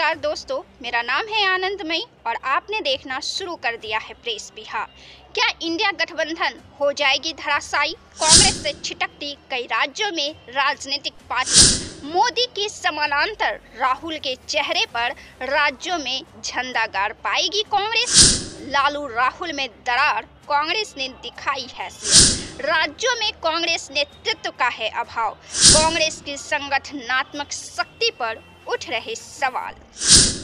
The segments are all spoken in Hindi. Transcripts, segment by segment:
नमस्कार दोस्तों, मेरा नाम है आनंदमयी और आपने देखना शुरू कर दिया है प्रेस बिहार। क्या इंडिया गठबंधन हो जाएगी धराशायी? कांग्रेस से छिटकती कई राज्यों में राजनीतिक पार्टी, मोदी के समानांतर राहुल के चेहरे पर राज्यों में झंडा गाड़ पाएगी कांग्रेस? लालू राहुल में दरार, कांग्रेस ने दिखाई हैसियत। राज्यों में कांग्रेस नेतृत्व का है अभाव, कांग्रेस की संगठनात्मक शक्ति पर उठ रहे सवाल।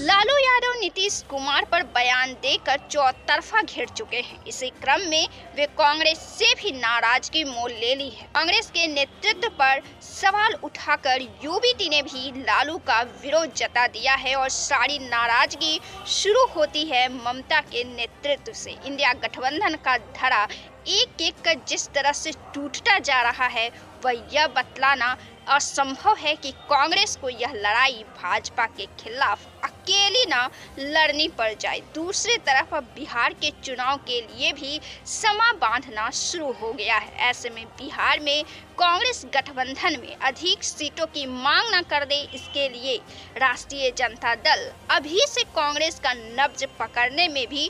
लालू यादव नीतीश कुमार पर बयान देकर चौतरफा घिर चुके हैं। इसी क्रम में वे कांग्रेस से भी नाराजगी मोल ले ली है। कांग्रेस के नेतृत्व पर सवाल उठाकर यूबीटी ने भी लालू का विरोध जता दिया है और सारी नाराजगी शुरू होती है ममता के नेतृत्व से। इंडिया गठबंधन का धड़ा एक एक कर जिस तरह से टूटता जा रहा है, वह यह बतलाना असंभव है कि कांग्रेस को यह लड़ाई भाजपा के खिलाफ अकेली ना लड़नी पड़ जाए। दूसरी तरफ अब बिहार के चुनाव के लिए भी समा बांधना शुरू हो गया है। ऐसे में बिहार में कांग्रेस गठबंधन में अधिक सीटों की मांग न कर दे, इसके लिए राष्ट्रीय जनता दल अभी से कांग्रेस का नब्ज पकड़ने में भी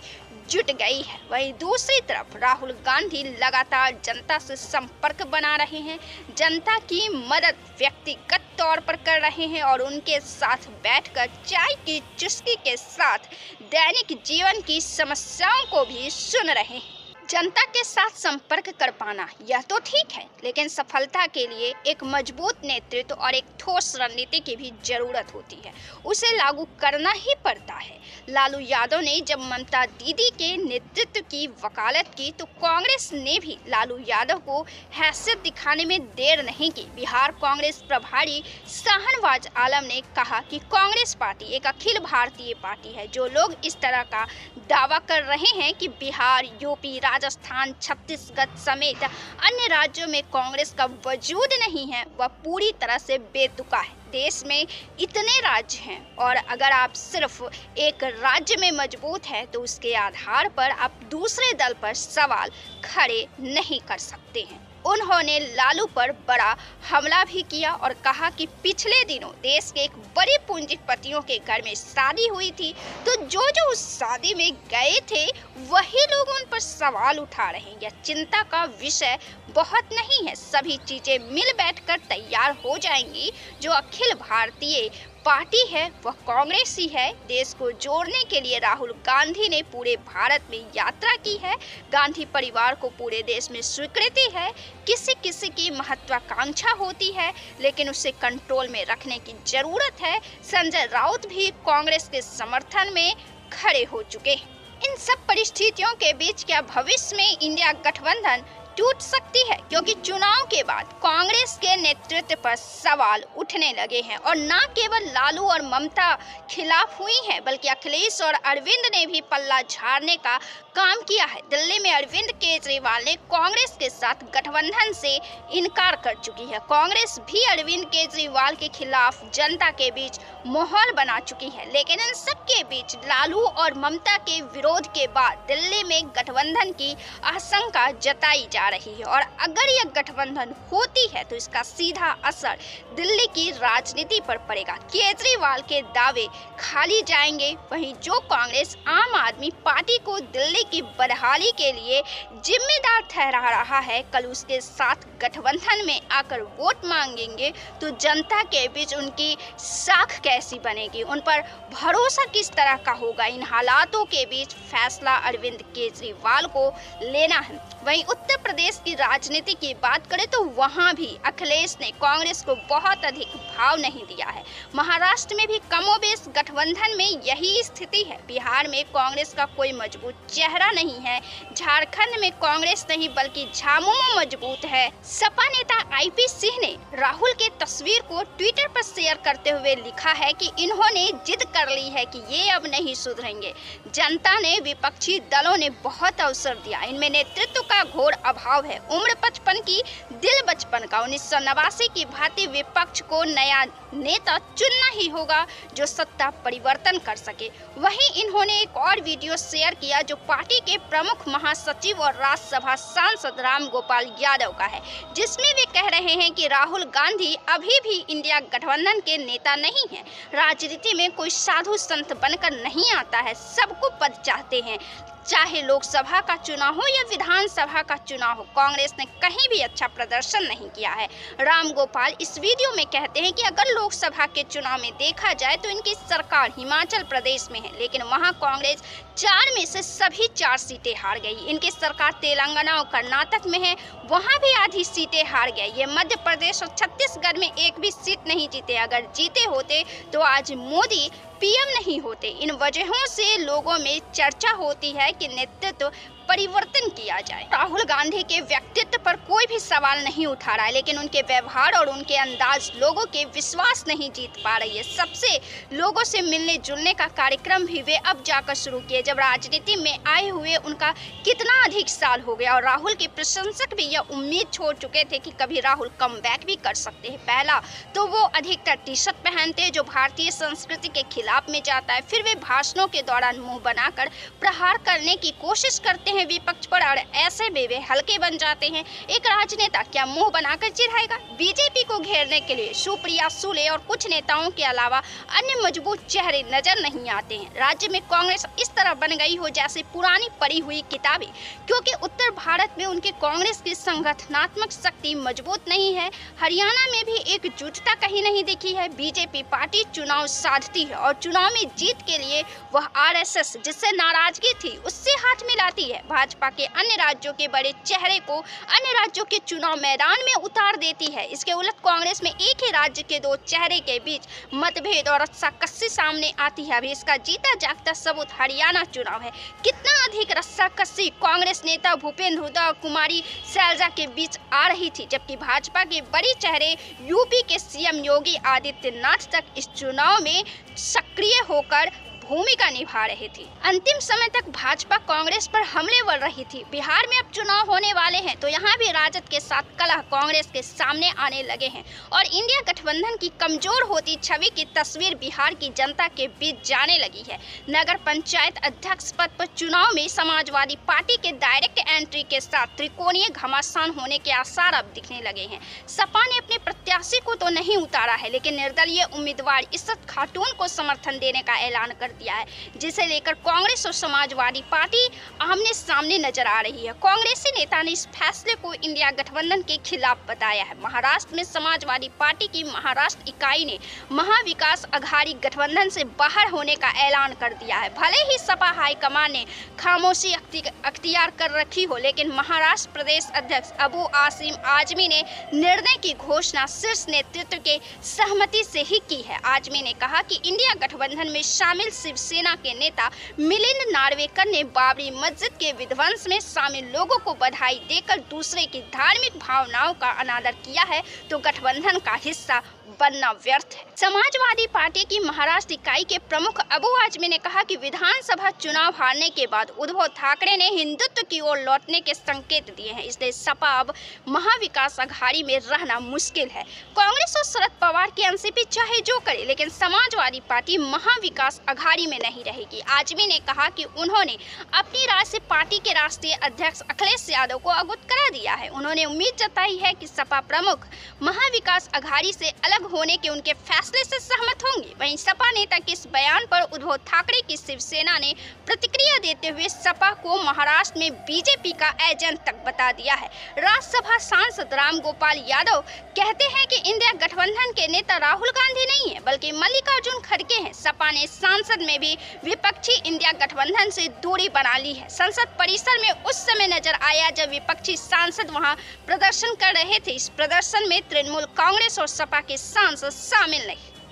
जुट गई है। वहीं दूसरी तरफ राहुल गांधी लगातार जनता से संपर्क बना रहे हैं, जनता की मदद व्यक्तिगत तौर पर कर रहे हैं और उनके साथ बैठकर चाय की चुस्की के साथ दैनिक जीवन की समस्याओं को भी सुन रहे हैं। जनता के साथ संपर्क कर पाना यह तो ठीक है, लेकिन सफलता के लिए एक मजबूत नेतृत्व और एक ठोस रणनीति की भी जरूरत होती है। उसे लागू करना ही पड़ता है। लालू यादव ने जब ममता दीदी के नेतृत्व की वकालत की तो कांग्रेस ने भी लालू यादव को हैसियत दिखाने में देर नहीं की। बिहार कांग्रेस प्रभारी शाहनवाज आलम ने कहा कि कांग्रेस पार्टी एक अखिल भारतीय पार्टी है। जो लोग इस तरह का दावा कर रहे हैं कि बिहार, यूपी, राजस्थान, छत्तीसगढ़ समेत अन्य राज्यों में कांग्रेस का वजूद नहीं है, वह पूरी तरह से बेतुका है। देश में इतने राज्य हैं और अगर आप सिर्फ एक राज्य में मजबूत हैं तो उसके आधार पर आप दूसरे दल पर सवाल खड़े नहीं कर सकते हैं। उन्होंने लालू पर बड़ा हमला भी किया और कहा कि पिछले दिनों देश के एक बड़े पूंजीपतियों के घर में शादी हुई थी, तो जो उस शादी में गए थे वही लोग उन पर सवाल उठा रहे हैं। यह चिंता का विषय बहुत नहीं है, सभी चीजें मिल बैठकर तैयार हो जाएंगी। जो अखिल भारतीय पार्टी है वह कांग्रेस ही है। देश को जोड़ने के लिए राहुल गांधी ने पूरे भारत में यात्रा की है। गांधी परिवार को पूरे देश में स्वीकृति है। किसी किसी की महत्वाकांक्षा होती है, लेकिन उसे कंट्रोल में रखने की जरूरत है। संजय राउत भी कांग्रेस के समर्थन में खड़े हो चुके हैं। इन सब परिस्थितियों के बीच क्या भविष्य में इंडिया गठबंधन टूट सकती है? क्योंकि चुनाव के बाद कांग्रेस के नेतृत्व पर सवाल उठने लगे हैं और न केवल लालू और ममता खिलाफ हुई हैं, बल्कि अखिलेश और अरविंद ने भी पल्ला झाड़ने का काम किया है। दिल्ली में अरविंद केजरीवाल ने कांग्रेस के साथ गठबंधन से इनकार कर चुकी है। कांग्रेस भी अरविंद केजरीवाल के खिलाफ जनता के बीच माहौल बना चुकी है, लेकिन इन सब के बीच लालू और ममता के विरोध के बाद दिल्ली में गठबंधन की आशंका जताई जा रही है और अगर यह गठबंधन होती है तो इसका सीधा असर दिल्ली की राजनीति पर पड़ेगा। केजरीवाल के दावे खाली जाएंगे, वहीं जो कांग्रेस आम आदमी पार्टी को दिल्ली की बदहाली के लिए जिम्मेदार ठहरा रहा है, कल उसके साथ गठबंधन में आकर वोट मांगेंगे तो जनता के बीच उनकी साख कैसी बनेगी, उन पर भरोसा किस तरह का होगा। इन हालातों के बीच फैसला अरविंद केजरीवाल को लेना है। वहीं उत्तर प्रदेश की राजनीति की बात करें तो वहां भी अखिलेश ने कांग्रेस को बहुत अधिक भाव नहीं दिया है। महाराष्ट्र में भी कमोबेश गठबंधन में यही स्थिति है। बिहार में कांग्रेस का कोई मजबूत चेहरा नहीं है। झारखंड में कांग्रेस नहीं बल्कि झामुमो मजबूत है। सपा नेता आईपी सिंह ने राहुल के तस्वीर को ट्विटर पर शेयर करते हुए लिखा है कि इन्होंने जिद कर ली है कि ये अब नहीं सुधरेंगे। जनता ने, विपक्षी दलों ने बहुत अवसर दिया, इनमें नेतृत्व का घोर अभाव स्वभाव है, उम्र 55 की, दिल बचपन का। 1989 की भांति विपक्ष को नया नेता चुनना ही होगा जो सत्ता परिवर्तन कर सके। वहीं इन्होंने एक और वीडियो शेयर किया जो पार्टी के प्रमुख महासचिव और राज्यसभा सांसद राम गोपाल यादव का है, जिसमें वे कह रहे हैं कि राहुल गांधी अभी भी इंडिया गठबंधन के नेता नहीं है। राजनीति में कोई साधु संत बनकर नहीं आता है, सबको पद चाहते हैं, चाहे लोकसभा का चुनाव हो या विधानसभा का चुनाव हो। कांग्रेस ने कहीं भी अच्छा प्रदर्शन नहीं किया है। राम गोपाल इस वीडियो में कहते हैं कि अगर लोकसभा के चुनाव में देखा जाए तो इनकी सरकार हिमाचल प्रदेश में है, लेकिन वहां कांग्रेस 4 में से सभी 4 सीटें हार गई। इनकी सरकार तेलंगाना और कर्नाटक में है, वहां भी आधी सीटें हार गई। ये मध्य प्रदेश और छत्तीसगढ़ में एक भी सीट नहीं जीते। अगर जीते होते तो आज मोदी पीएम नहीं होते। इन वजहों से लोगों में चर्चा होती है कि नेतृत्व परिवर्तन किया जाए। राहुल गांधी के व्यक्तित्व पर कोई भी सवाल नहीं उठा रहा है, लेकिन उनके व्यवहार और उनके अंदाज लोगों के विश्वास नहीं जीत पा रही है। सबसे लोगों से मिलने जुलने का कार्यक्रम भी वे अब जाकर शुरू किए, जब राजनीति में आए हुए उनका कितना अधिक साल हो गया। और राहुल के प्रशंसक भी यह उम्मीद छोड़ चुके थे कि कभी राहुल कमबैक भी कर सकते हैं। पहला तो वो अधिकतर टी शर्ट पहनते जो भारतीय संस्कृति के खिलाफ में जाता है, फिर वे भाषणों के दौरान मुंह बनाकर प्रहार करने की कोशिश करते हैं विपक्ष पर, और ऐसे में वे हल्के बन जाते हैं। एक राजनेता क्या मुंह बनाकर चिढ़ाएगा? बीजेपी को घेरने के लिए सुप्रिया सुले और कुछ नेताओं के अलावा अन्य मजबूत चेहरे नजर नहीं आते हैं। राज्य में कांग्रेस इस तरह बन गई हो जैसे पुरानी पढ़ी हुई किताबें, क्योंकि उत्तर भारत में उनके कांग्रेस की संगठनात्मक शक्ति मजबूत नहीं है। हरियाणा में भी एकजुटता कहीं नहीं दिखी है। बीजेपी पार्टी चुनाव साधती है और चुनाव में जीत के लिए वह आरएसएस जिससे नाराजगी थी उससे हाथ मिलाती है। भाजपा के अन्य राज्यों के बड़े चेहरे को अन्य राज्यों के चुनाव मैदान में उतार देती है। इसके उलट कांग्रेस में एक ही राज्य के 2 चेहरे के बीच मतभेद और रस्साकसी सामने आती है। अभी इसका जीता जागता सबूत हरियाणा चुनाव है। कितना अधिक रस्साकसी कांग्रेस नेता भूपेंद्र हुड्डा और कुमारी शैलजा के बीच आ रही थी, जबकि भाजपा के बड़े चेहरे यूपी के सीएम योगी आदित्यनाथ तक इस चुनाव में सक्रिय होकर भूमिका निभा रहे थे। अंतिम समय तक भाजपा कांग्रेस पर हमलेवर रही थी। बिहार में अब चुनाव होने वाले हैं तो यहाँ भी राजद के साथ कलह कांग्रेस के सामने आने लगे हैं और इंडिया गठबंधन की कमजोर होती छवि की तस्वीर बिहार की जनता के बीच जाने लगी है। नगर पंचायत अध्यक्ष पद पर चुनाव में समाजवादी पार्टी के डायरेक्ट एंट्री के साथ त्रिकोणीय घमासान होने के आसार अब दिखने लगे हैं। सपा ने अपने प्रत्याशी को तो नहीं उतारा है, लेकिन निर्दलीय उम्मीदवार इस्सत खातून को समर्थन देने का ऐलान कर दिया है, जिसे लेकर कांग्रेस और समाजवादी पार्टी आमने सामने नजर आ रही है। कांग्रेसी नेता ने इस फैसले को इंडिया गठबंधन के खिलाफ बताया है। महाराष्ट्र में समाजवादी पार्टी की महाराष्ट्र इकाई ने महाविकास अघाड़ी गठबंधन से बाहर होने का ऐलान कर दिया है। भले ही सपा हाईकमान ने खामोशी अख्तियार कर रखी हो, लेकिन महाराष्ट्र प्रदेश अध्यक्ष अबू आसिम आजमी ने निर्णय की घोषणा शीर्ष नेतृत्व के सहमति से ही की है। आजमी ने कहा कि इंडिया गठबंधन में शामिल शिवसेना के नेता मिलिंद नार्वेकर ने बाबरी मस्जिद के विध्वंस में शामिल लोगों को बधाई देकर दूसरे की धार्मिक भावनाओं का अनादर किया है, तो गठबंधन का हिस्सा बनना व्यर्थ है। समाजवादी पार्टी की महाराष्ट्र इकाई के प्रमुख अबू आजमी ने कहा कि विधानसभा चुनाव हारने के बाद उद्धव ठाकरे ने हिंदुत्व की ओर लौटने के संकेत दिए हैं, इसलिए सपा अब महाविकास अघाड़ी में रहना मुश्किल है। कांग्रेस और शरद पवार की एनसीपी चाहे जो करे, लेकिन समाजवादी पार्टी महाविकास अघाड़ी में नहीं रहेगी। आजमी ने कहा कि उन्होंने अपनी राय से पार्टी के राष्ट्रीय अध्यक्ष अखिलेश यादव को अवगत करा दिया है। उन्होंने उम्मीद जताई है कि सपा प्रमुख महाविकास अघाड़ी से अलग होने के उनके फैसले से सहमत होंगे। वहीं सपा नेता के इस बयान पर उद्धव ठाकरे की शिवसेना ने प्रतिक्रिया देते हुए सपा को महाराष्ट्र में बीजेपी का एजेंट तक बता दिया है। राज्यसभा सांसद राम गोपाल यादव कहते हैं कि इंडिया गठबंधन के नेता राहुल गांधी नहीं है, बल्कि मल्लिकार्जुन खड़गे हैं। सपा ने संसद में भी विपक्षी इंडिया गठबंधन से दूरी बना ली है। संसद परिसर में उस समय नजर आया जब विपक्षी सांसद वहां प्रदर्शन कर रहे थे। इस प्रदर्शन में तृणमूल कांग्रेस और सपा के सांसद शामिल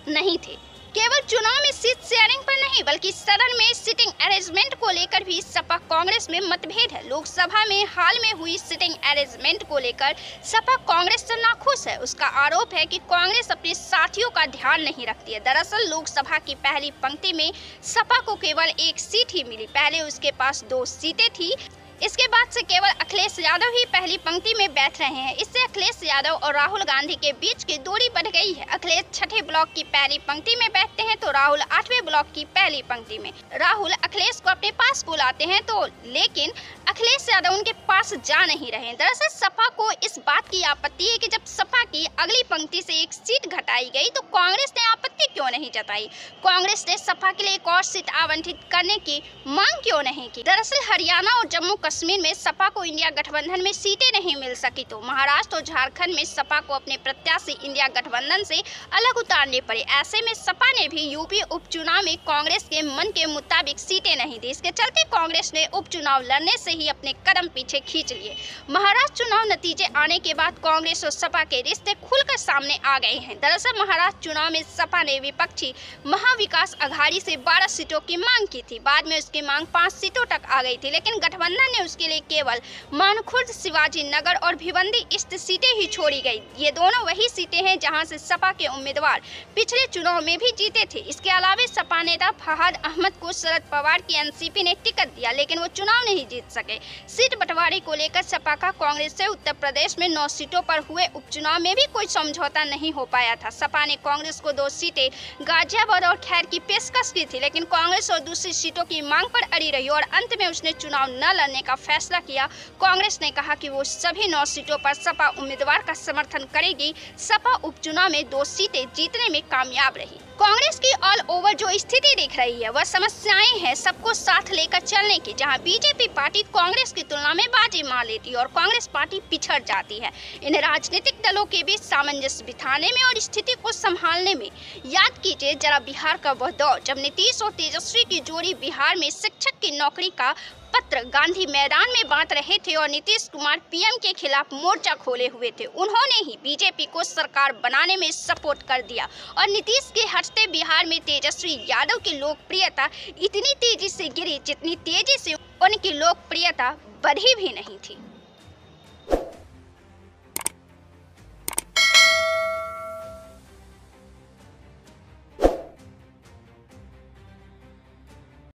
नहीं थे। केवल चुनाव में सीट शेयरिंग पर नहीं, बल्कि सदन में सिटिंग अरेंजमेंट को लेकर भी सपा कांग्रेस में मतभेद है। लोकसभा में हाल में हुई सिटिंग अरेंजमेंट को लेकर सपा कांग्रेस से नाखुश है। उसका आरोप है कि कांग्रेस अपने साथियों का ध्यान नहीं रखती है। दरअसल लोकसभा की पहली पंक्ति में सपा को केवल 1 सीट ही मिली। पहले उसके पास 2 सीटें थी। इसके बाद से केवल अखिलेश यादव ही पहली पंक्ति में बैठ रहे हैं। इससे अखिलेश यादव और राहुल गांधी के बीच की दूरी बढ़ गई है। अखिलेश छठे ब्लॉक की पहली पंक्ति में बैठते हैं तो राहुल 8वें ब्लॉक की पहली पंक्ति में। राहुल अखिलेश को अपने पास बुलाते हैं तो लेकिन अखिलेश यादव उनके पास जा नहीं रहे। दरअसल सपा को इस बात की आपत्ति है कि जब सपा की अगली पंक्ति से एक सीट घटाई गई तो कांग्रेस ने आपत्ति क्यों नहीं जताई। कांग्रेस ने सपा के लिए एक और सीट आवंटित करने की मांग क्यों नहीं की। दरअसल हरियाणा और जम्मू कश्मीर में सपा को इंडिया गठबंधन में सीटें नहीं मिल सकी तो महाराष्ट्र और झारखंड में सपा को अपने प्रत्याशी इंडिया गठबंधन से अलग उतारने पड़े। ऐसे में सपा ने भी यूपी उपचुनाव में कांग्रेस के मन के मुताबिक सीटें नहीं दी। इसके चलते कांग्रेस ने उपचुनाव लड़ने से ही अपने कदम पीछे खींच लिए। महाराष्ट्र चुनाव नतीजे आने के बाद कांग्रेस और सपा के रिश्ते खुलकर सामने आ गए हैं। दरअसल महाराष्ट्र चुनाव में सपा ने विपक्षी महाविकास अघाड़ी से 12 सीटों की मांग की थी। बाद में उसकी मांग 5 सीटों तक आ गई थी, लेकिन गठबंधन ने उसके लिए केवल मानखुर्द, शिवाजी नगर और भिवंडी स्थित सीटें ही छोड़ी गई। ये दोनों वही सीटें हैं जहां से सपा के उम्मीदवार पिछले चुनाव में भी जीते थे। इसके अलावा सपा नेता फहाद अहमद को शरद पवार की एनसीपी ने टिकट दिया, लेकिन वो चुनाव नहीं जीत सके। सीट बंटवारे को लेकर सपा का कांग्रेस से उत्तर प्रदेश में 9 सीटों पर हुए उपचुनाव में भी कोई समझौता नहीं हो पाया था। सपा ने कांग्रेस को 2 सीटें गाजियाबाद और खैर की पेशकश की थी, लेकिन कांग्रेस और दूसरी सीटों की मांग पर अड़ी रही और अंत में उसने चुनाव न लड़ने का फैसला किया। कांग्रेस ने कहा कि वो सभी 9 सीटों पर सपा उम्मीदवार का समर्थन करेगी। सपा उपचुनाव में 2 सीटें जीतने में कामयाब रही। कांग्रेस की ऑल ओवर जो स्थिति दिख रही है वह समस्याएं हैं सबको साथ लेकर चलने की, जहां बीजेपी पार्टी कांग्रेस की तुलना में बाजी मार लेती है और कांग्रेस पार्टी पिछड़ जाती है। इन राजनीतिक दलों के बीच सामंजस्य बिठाने में और स्थिति को संभालने में याद कीजिए जरा बिहार का वह दौर जब नीतीश और तेजस्वी की जोड़ी बिहार में शिक्षक की नौकरी का पत्र गांधी मैदान में बांट रहे थे और नीतीश कुमार पीएम के खिलाफ मोर्चा खोले हुए थे। उन्होंने ही बीजेपी को सरकार बनाने में सपोर्ट कर दिया और नीतीश के हटते बिहार में तेजस्वी यादव की लोकप्रियता इतनी तेजी से गिरी जितनी तेजी से उनकी लोकप्रियता बढ़ी भी नहीं थी।